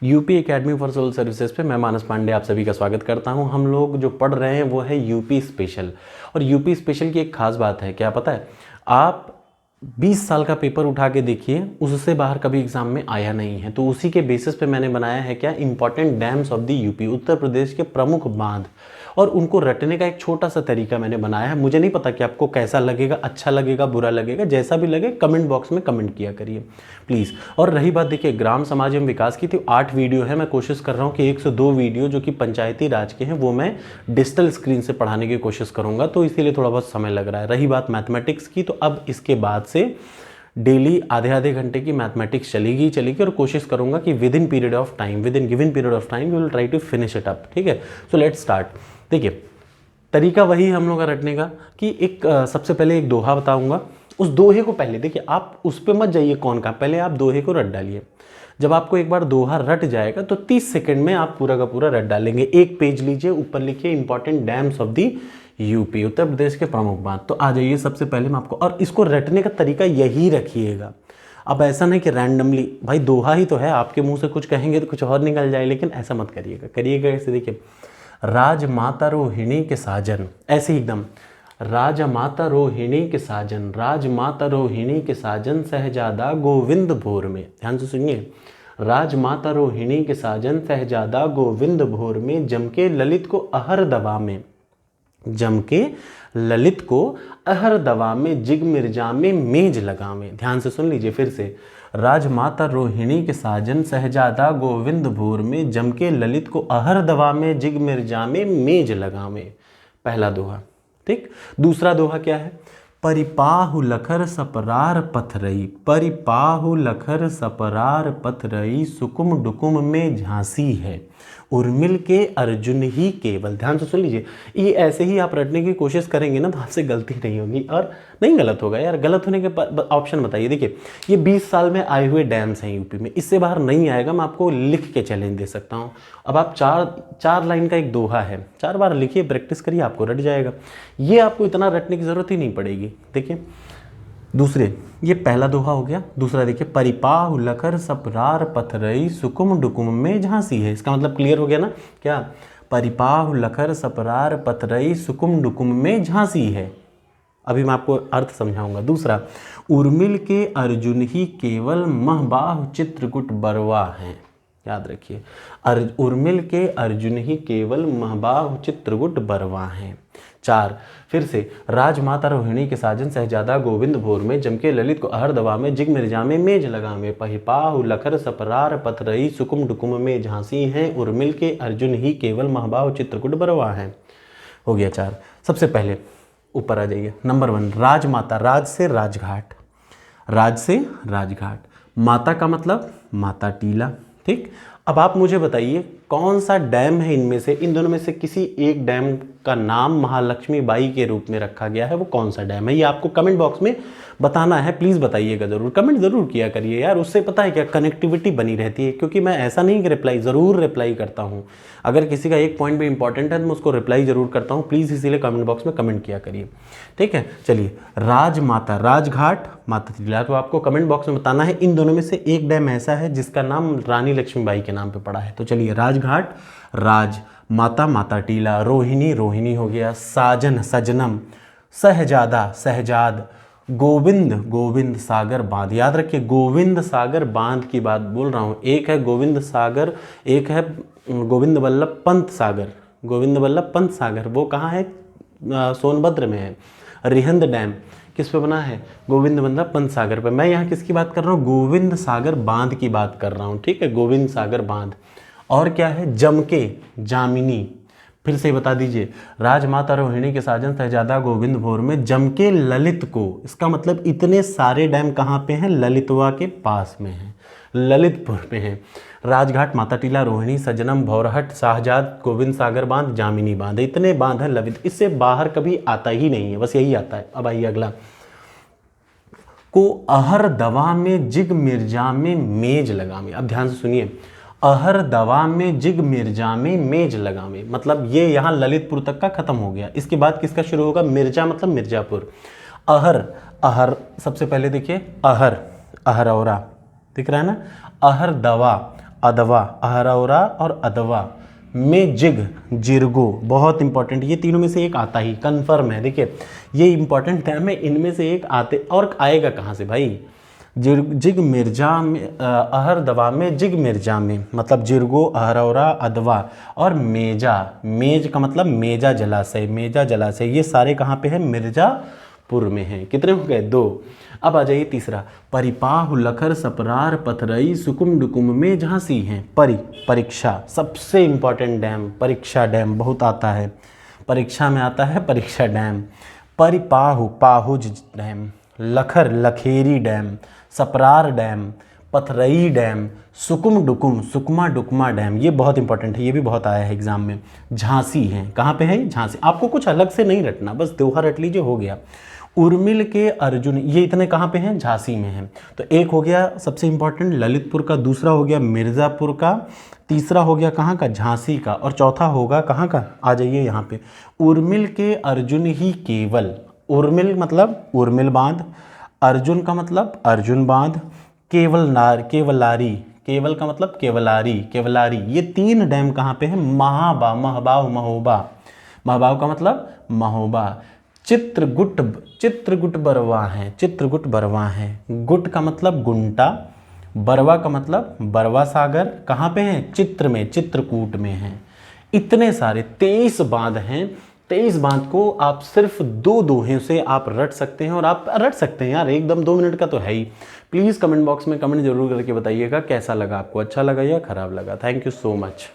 UP academy for civil services पे मैं मानस पांडे आप सभी का स्वागत करता हूं। हम लोग जो पढ़ रहे हैं वो है यूपी स्पेशल। और यूपी स्पेशल की एक खास बात है, क्या पता है? आप 20 साल का पेपर उठा के देखिए, उससे बाहर कभी एग्जाम में आया नहीं है। तो उसी के बेसिस पे मैंने बनाया है क्या, important dams of the UP, Uttar Pradesh के प्रमुख बांध, और उनको रटने का एक छोटा सा तरीका मैंने बनाया है। मुझे नहीं पता कि आपको कैसा लगेगा, अच्छा लगेगा, बुरा लगेगा, जैसा भी लगे कमेंट बॉक्स में कमेंट किया करिए प्लीज़। और रही बात, देखिए ग्राम समाज एवं विकास की, तो 8 वीडियो है। मैं कोशिश कर रहा हूँ कि 1 से 2 वीडियो जो कि पंचायती राज के हैं वो मैं डिजिटल स्क्रीन से पढ़ाने की कोशिश करूँगा, तो इसीलिए थोड़ा बहुत समय लग रहा है। रही बात मैथमेटिक्स की, तो अब इसके बाद से डेली आधे आधे घंटे की मैथमेटिक्स चलेगी और कोशिश करूंगा कि within given period of time we will try to finish it up. ठीक है, सो लेट्स स्टार्ट। देखिए तरीका वही हम लोग का रटने का कि एक सबसे पहले एक दोहा बताऊंगा। उस दोहे को पहले देखिए, आप उस पर मत जाइए कौन का, पहले आप दोहे को रट डालिए। जब आपको एक बार दोहा रट जाएगा तो 30 सेकंड में आप पूरा का पूरा रट डालेंगे। एक पेज लीजिए, ऊपर लिखिए important dams of the UP, Uttar Pradesh के प्रमुख बांध। तो आ जाइए, सबसे पहले मैं आपको, और इसको रटने का तरीका यही रखिएगा। अब ऐसा नहीं कि रैंडमली, भाई दोहा ही तो है, आपके मुंह से कुछ कहेंगे तो कुछ और निकल जाए, लेकिन ऐसा मत करिएगा ऐसे। देखिए, राजमाता रोहिणी के साजन, ऐसे ही एकदम, राजमाता रोहिणी के साजन, राजमाता रोहिणी के साजन, शहजादा गोविंद भोर में। ध्यान से सुनिए, राजमाता रोहिणी के साजन, शहजादा गोविंद भोर में, जमके ललित को अहर दवा में, जमके ललित को अहर दवा में, जिग मिर्जा में मेज लगा में। ध्यान से सुन लीजिए फिर से, राजमाता रोहिणी के साजन, शहजादा गोविंद भोर में, जमके ललित को अहर दवा में, जिग मिर्जा में मेज लगा में। पहला दोहा। ठीक, दूसरा दोहा क्या है? परिपाहु लखर सपरार पथरई, परिपाहु लखर सपरार पथरई, सुकुम डुकुम में झांसी है, उर्मिल के अर्जुन ही केवल। ध्यान से सुन लीजिए, ये ऐसे ही आप रटने की कोशिश करेंगे ना तो आपसे गलती नहीं होगी, और नहीं गलत होगा यार। गलत होने के ऑप्शन बताइए। देखिए, ये 20 साल में आए हुए डैम्स हैं यूपी में, इससे बाहर नहीं आएगा। मैं आपको लिख के चैलेंज दे सकता हूँ। अब आप चार लाइन का एक दोहा है, 4 बार लिखिए, प्रैक्टिस करिए, आपको रट जाएगा। ये आपको इतना रटने की जरूरत ही नहीं पड़ेगी। देखिए दूसरे, ये पहला दोहा हो गया। दूसरा देखिए, परिपाहु लखर सपरार पथरई, सुकुम डुकुम में झांसी है। इसका मतलब क्लियर हो गया ना? क्या? परिपाहु लखर सपरार पथरई, सुकुम डुकुम में झांसी है। अभी मैं आपको अर्थ समझाऊंगा। दूसरा, उर्मिल के अर्जुन ही केवल, महबाहु चित्रकूट बरवा है। याद रखिए, उर्मिल के अर्जुन ही केवल, महबाहु चित्रकूट बरवा हैं। 4, फिर से, राजमाता रोहिणी के साजन, शहजादा गोविंद भोर में, जमके ललित को अहर दवा में, जिग मिर्जा में मेज लगा में, पहिपाहु लखर सपरार पथरई, सुकुम डुकुम में झांसी हैं, उर्मिल के अर्जुन ही केवल, महबाहु चित्रकूट बरवा हैं। हो गया 4। सबसे पहले ऊपर आ जाइए, नंबर 1, राजमाता, राज से राजघाट, राज से राजघाट, माता का मतलब माता टीला। ठीक, अब आप मुझे बताइए कौन सा डैम है इनमें से, इन दोनों में से किसी एक डैम का नाम महालक्ष्मी बाई के रूप में रखा गया है, वो कौन सा डैम है? ये आपको कमेंट बॉक्स में बताना है। प्लीज़ बताइएगा ज़रूर, कमेंट ज़रूर किया करिए यार, उससे पता है क्या, कनेक्टिविटी बनी रहती है। क्योंकि मैं ऐसा नहीं कि रिप्लाई, ज़रूर रिप्लाई करता हूँ। अगर किसी का एक पॉइंट भी इंपॉर्टेंट है तो मैं उसको रिप्लाई ज़रूर करता हूँ। प्लीज़ इसीलिए कमेंट बॉक्स में कमेंट किया करिए। ठीक है, चलिए, राजमाता, राजघाट, माता टीला, तो आपको कमेंट बॉक्स में बताना है इन दोनों में से एक डैम ऐसा है जिसका नाम रानी लक्ष्मीबाई के नाम पे पड़ा है। तो चलिए, राजघाट, राज, माता, माता टीला, रोहिणी, रोहिणी हो गया, साजन, सजनम, शहजादा, शहजाद, गोविंद, गोविंद सागर बांध। याद रखिए, गोविंद सागर बांध की बात बोल रहा हूँ। एक है गोविंद सागर, एक है गोविंद वल्लभ पंत सागर। गोविंद वल्लभ पंत सागर वो कहाँ है? सोनभद्र में है। रिहंद डैम किस पे बना है? गोविंद वल्लभ पंत सागर पे। मैं यहाँ किसकी बात कर रहा हूँ? गोविंद सागर बांध की बात कर रहा हूँ। ठीक है, गोविंद सागर बांध। और क्या है? जमके, जामिनी। फिर से बता दीजिए, राजमाता रोहिणी के साजन, शहजादा गोविंद भोर में, जमके ललित को। इसका मतलब इतने सारे डैम कहाँ पे हैं? ललितवा के पास में हैं, ललितपुर में हैं। राजघाट, माता टीला, रोहिणी, सजनम, भौरहट, शाहजाद, गोविंद सागर बांध, जामिनी बांध, इतने बांध हैं ललित। इससे बाहर कभी आता ही नहीं है, बस यही आता है। अब आइए अगला, को अहर दवा में, जिग मिर्जा में मेज लगा में। अब ध्यान से सुनिए, अहर दवा में, जिग मिर्जा में मेज लगा में, मतलब ये यहाँ ललितपुर तक का खत्म हो गया। इसके बाद किसका शुरू होगा? मिर्जा मतलब मिर्जापुर। अहर, अहर सबसे पहले देखिए, अहर, अहरौरा दिख रहा है ना? अहर दवा, अदवा, अहरौरा और अदवा में जिग, जिरगो, बहुत इंपॉर्टेंट, ये तीनों में से एक आता ही कन्फर्म है। देखिए ये इंपॉर्टेंट टर्म है, इनमें से एक आते, और आएगा कहाँ से भाई, जिग मिर्जा में, अहर दवा में जिग मिर्जा में, मतलब जिरगो, अहरौरा, अदवा और मेजा, मेज का मतलब मेजा जलाशय, मेजा जलाशय, ये सारे कहाँ पे हैं, मिर्जापुर में हैं। कितने हो गए, 2। अब आ जाइए तीसरा, परिपाहु लखर सपरार पथरई सुकुम डुकुम में झांसी हैं। परीक्षा, सबसे इंपॉर्टेंट डैम, परीक्षा डैम बहुत आता है, परीक्षा में आता है परीक्षा डैम। परिपाहु, पाहुज डैम, लखर, Lakheri dam, Saprar dam, Pathrai dam, सुकुम डुकुम, सुकमा डुकमा डैम, ये बहुत इंपॉर्टेंट है, ये भी बहुत आया है एग्जाम में। झांसी है, कहाँ पे है, झांसी, आपको कुछ अलग से नहीं रटना, बस दोहा रट लीजिए, हो गया। उर्मिल के अर्जुन, ये इतने कहाँ पे हैं, झांसी में हैं। तो एक हो गया सबसे इंपॉर्टेंट ललितपुर का, दूसरा हो गया मिर्ज़ापुर का, तीसरा हो गया कहाँ का, झांसी का, और चौथा होगा कहाँ का, आ जाइए यहाँ पे, उर्मिल के अर्जुन ही केवल, उर्मिल मतलब उर्मिल बांध, अर्जुन का मतलब अर्जुन बांध, केवलारी, केवल का मतलब केवलारी, ये 3 डैम कहाँ पे हैं, महबाव, महोबा का मतलब महोबा, चित्रगुट बरवा है, गुट का मतलब गुंटा, बरवा का मतलब बरवा सागर, कहाँ पे हैं, चित्र में, चित्रकूट में हैं। इतने सारे 23 बांध हैं, 23 बांध को आप सिर्फ 2 दोहे से आप रट सकते हैं, और आप रट सकते हैं यार, एकदम 2 मिनट का तो है ही। प्लीज़ कमेंट बॉक्स में कमेंट जरूर करके बताइएगा कैसा लगा आपको, अच्छा लगा या ख़राब लगा। Thank you so much.